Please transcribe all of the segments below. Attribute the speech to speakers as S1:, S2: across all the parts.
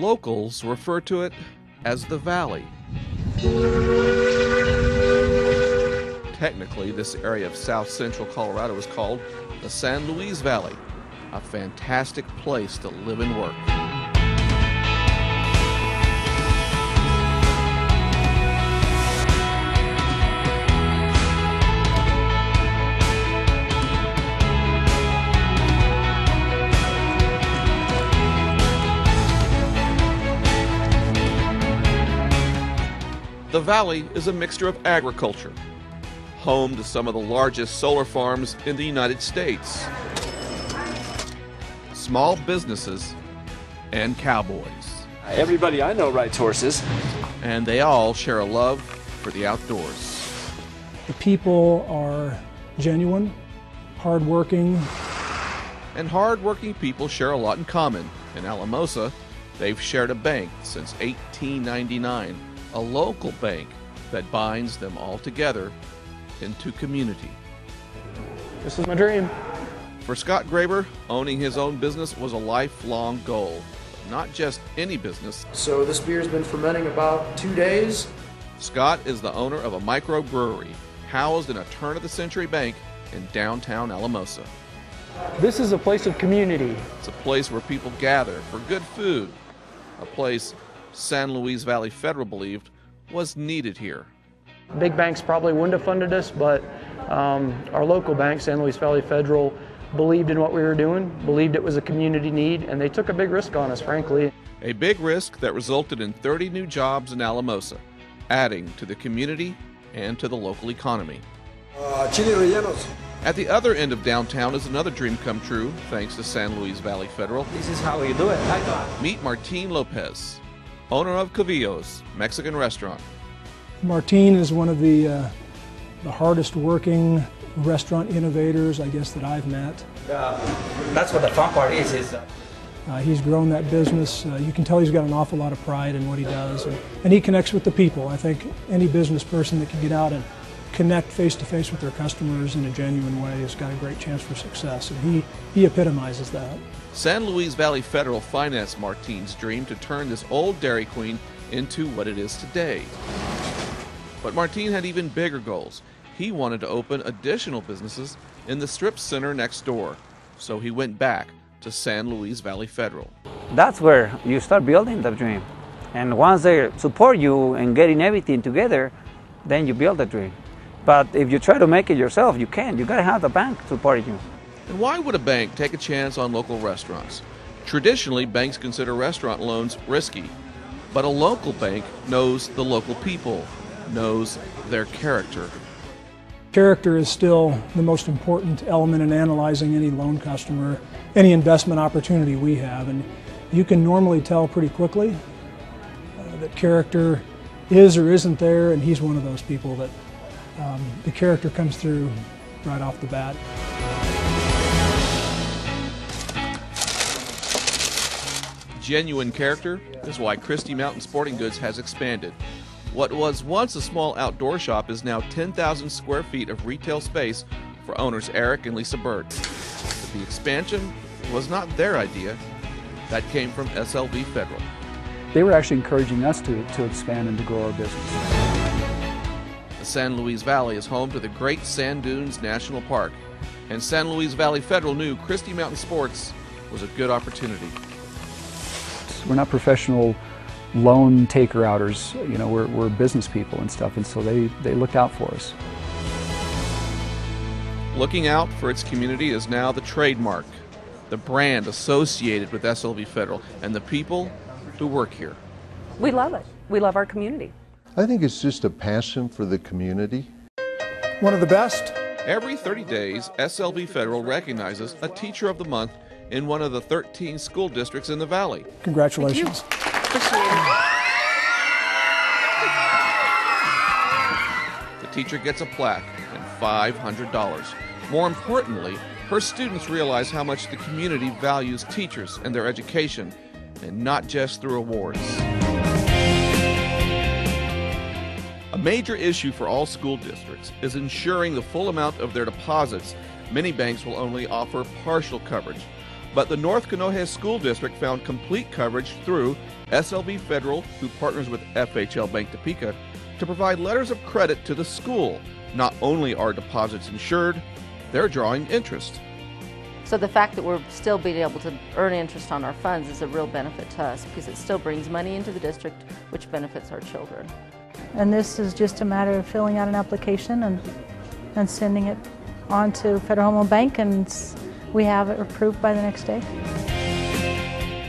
S1: Locals refer to it as the Valley. Technically, this area of south central Colorado is called the San Luis Valley, a fantastic place to live and work. The valley is a mixture of agriculture, home to some of the largest solar farms in the United States, small businesses, and cowboys.
S2: Everybody I know rides horses.
S1: And they all share a love for the outdoors.
S3: The people are genuine, hardworking.
S1: And hardworking people share a lot in common. In Alamosa, they've shared a bank since 1899. A local bank that binds them all together into community.
S4: This is my dream.
S1: For Scott Graber, owning his own business was a lifelong goal. But not just any business.
S5: So this beer's been fermenting about 2 days.
S1: Scott is the owner of a microbrewery housed in a turn-of-the-century bank in downtown Alamosa.
S4: This is a place of community.
S1: It's a place where people gather for good food, a place San Luis Valley Federal believed was needed here.
S4: Big banks probably wouldn't have funded us, but our local bank, San Luis Valley Federal, believed in what we were doing, believed it was a community need, and they took a big risk on us, frankly.
S1: A big risk that resulted in 30 new jobs in Alamosa, adding to the community and to the local economy.
S5: Chili rellenos.
S1: At the other end of downtown is another dream come true, thanks to San Luis Valley Federal.
S2: This is how we do it.
S1: Meet Martin Lopez, owner of Cavillo's Mexican restaurant.
S3: Martin is one of the hardest working restaurant innovators, I guess, that I've met.
S6: That's what the fun part is.
S3: He's grown that business. You can tell he's got an awful lot of pride in what he does, and he connects with the people. I think any business person that can get out and connect face-to-face with their customers in a genuine way has got a great chance for success, and he epitomizes that.
S1: San Luis Valley Federal financed Martin's dream to turn this old Dairy Queen into what it is today. But Martin had even bigger goals. He wanted to open additional businesses in the strip center next door, so he went back to San Luis Valley Federal.
S6: That's where you start building the dream. And once they support you and getting everything together, then you build the dream. But if you try to make it yourself, you can't. You gotta have the bank support you.
S1: And why would a bank take a chance on local restaurants? Traditionally, banks consider restaurant loans risky, but a local bank knows the local people, knows their character.
S3: Character is still the most important element in analyzing any loan customer, any investment opportunity we have, and you can normally tell pretty quickly that character is or isn't there, and he's one of those people that the character comes through right off the bat.
S1: Genuine character is why Christie Mountain Sporting Goods has expanded. What was once a small outdoor shop is now 10,000 square feet of retail space for owners Eric and Lisa Burt. But the expansion was not their idea. That came from SLV Federal.
S7: They were actually encouraging us to expand and to grow our business.
S1: The San Luis Valley is home to the Great Sand Dunes National Park, and San Luis Valley Federal knew Christie Mountain Sports was a good opportunity.
S7: We're not professional loan taker outers, you know, we're business people and stuff, and so they looked out for us.
S1: Looking out for its community is now the trademark, the brand associated with SLV Federal and the people who work here.
S8: We love it. We love our community.
S9: I think it's just a passion for the community.
S3: One of the best.
S1: Every 30 days, SLV Federal recognizes a Teacher of the Month in one of the 13 school districts in the Valley.
S3: Congratulations.
S8: Appreciate it.
S1: The teacher gets a plaque and $500. More importantly, her students realize how much the community values teachers and their education, and not just through awards. A major issue for all school districts is ensuring the full amount of their deposits. Many banks will only offer partial coverage. But the North Conoje School District found complete coverage through SLB Federal, who partners with FHLBank Topeka, to provide letters of credit to the school. Not only are deposits insured, they're drawing interest.
S10: So the fact that we're still being able to earn interest on our funds is a real benefit to us because it still brings money into the district, which benefits our children.
S11: And this is just a matter of filling out an application and sending it on to Federal Home Loan Bank, and we have it approved by the next day.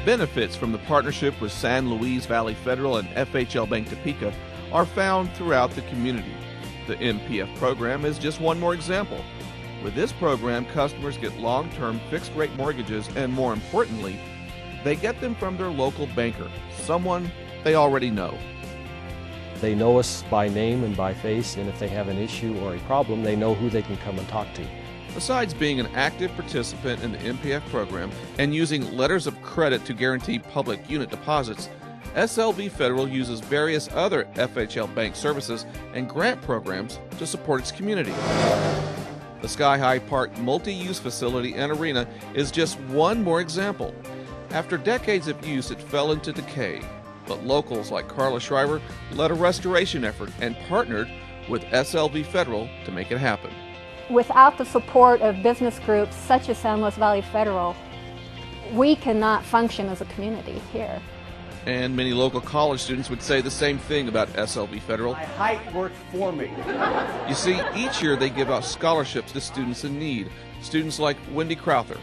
S1: Benefits from the partnership with San Luis Valley Federal and FHLBank Topeka are found throughout the community. The MPF program is just one more example. With this program, customers get long-term fixed-rate mortgages, and more importantly, they get them from their local banker, someone they already know.
S12: They know us by name and by face, and if they have an issue or a problem, they know who they can come and talk to.
S1: Besides being an active participant in the MPF program and using letters of credit to guarantee public unit deposits, SLB Federal uses various other FHLBank services and grant programs to support its community. The Sky High Park multi-use facility and arena is just one more example. After decades of use, it fell into decay, but locals like Carla Shriver led a restoration effort and partnered with SLB Federal to make it happen.
S13: Without the support of business groups such as San Luis Valley Federal, we cannot function as a community here.
S1: And many local college students would say the same thing about SLB Federal.
S14: My height worked for me.
S1: You see, each year they give out scholarships to students in need. Students like Wendy Crowther,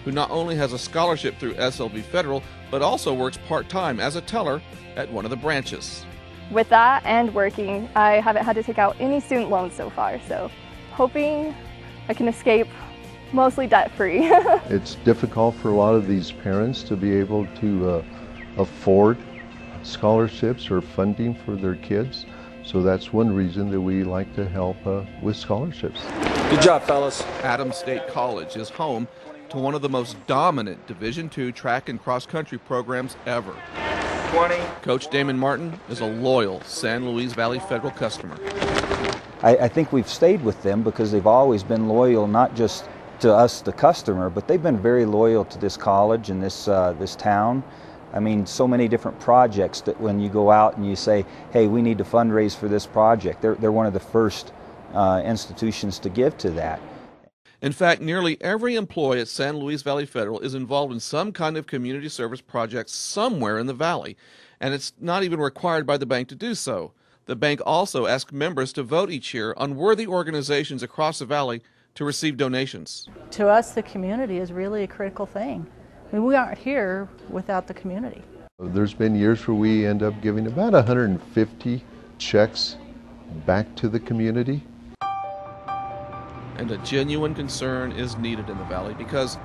S1: who not only has a scholarship through SLB Federal, but also works part-time as a teller at one of the branches.
S15: With that and working, I haven't had to take out any student loans so far, so hoping I can escape mostly debt-free.
S9: It's difficult for a lot of these parents to be able to afford scholarships or funding for their kids. So that's one reason that we like to help with scholarships.
S2: Good job, fellas.
S1: Adams State College is home to one of the most dominant Division II track and cross-country programs ever.
S2: 20.
S1: Coach Damon Martin is a loyal San Luis Valley Federal customer.
S16: I think we've stayed with them because they've always been loyal, not just to us, the customer, but they've been very loyal to this college and this town. I mean, so many different projects that when you go out and you say, hey, we need to fundraise for this project, they're one of the first institutions to give to that.
S1: In fact, nearly every employee at San Luis Valley Federal is involved in some kind of community service project somewhere in the valley, and it's not even required by the bank to do so. The bank also asks members to vote each year on worthy organizations across the valley to receive donations.
S11: To us, the community is really a critical thing. I mean, we aren't here without the community.
S9: There's been years where we end up giving about 150 checks back to the community.
S1: And a genuine concern is needed in the valley because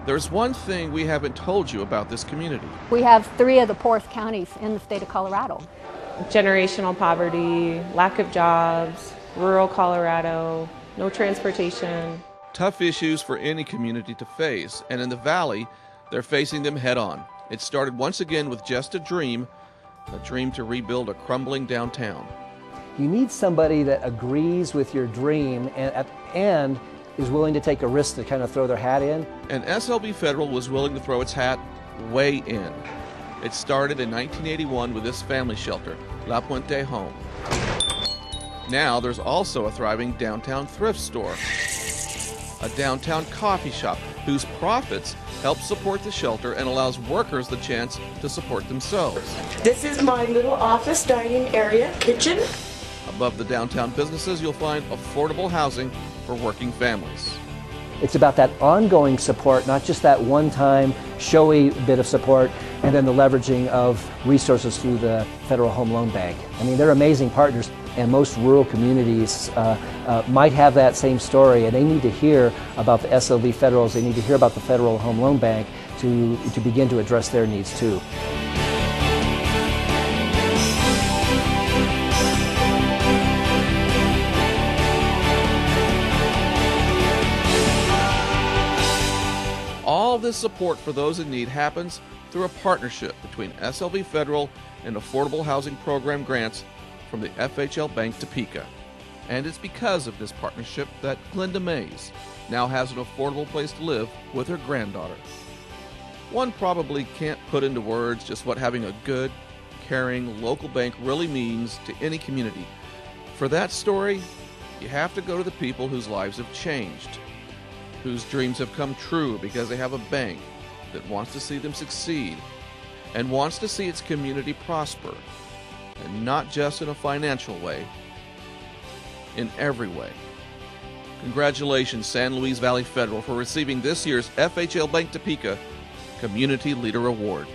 S1: there's one thing we haven't told you about this community.
S13: We have 3 of the poorest counties in the state of Colorado.
S17: Generational poverty, lack of jobs, rural Colorado, no transportation.
S1: Tough issues for any community to face, and in the valley, they're facing them head on. It started once again with just a dream to rebuild a crumbling downtown.
S14: You need somebody that agrees with your dream and is willing to take a risk to kind of throw their hat in.
S1: And SLB Federal was willing to throw its hat way in. It started in 1981 with this family shelter, La Puente Home. Now there's also a thriving downtown thrift store, a downtown coffee shop whose profits help support the shelter and allows workers the chance to support themselves.
S18: This is my little office dining area, kitchen.
S1: Above the downtown businesses, you'll find affordable housing for working families.
S14: It's about that ongoing support, not just that one-time showy bit of support, and then the leveraging of resources through the Federal Home Loan Bank. I mean, they're amazing partners, and most rural communities might have that same story, and they need to hear about the SLB Federals, they need to hear about the Federal Home Loan Bank to begin to address their needs too.
S1: All this support for those in need happens through a partnership between SLB Federal and Affordable Housing Program grants from the FHLBank Topeka. And it's because of this partnership that Glenda Mays now has an affordable place to live with her granddaughter. One probably can't put into words just what having a good, caring local bank really means to any community. For that story, you have to go to the people whose lives have changed, whose dreams have come true because they have a bank that wants to see them succeed and wants to see its community prosper, and not just in a financial way, in every way. Congratulations, San Luis Valley Federal, for receiving this year's FHLBank Topeka Community Leader Award.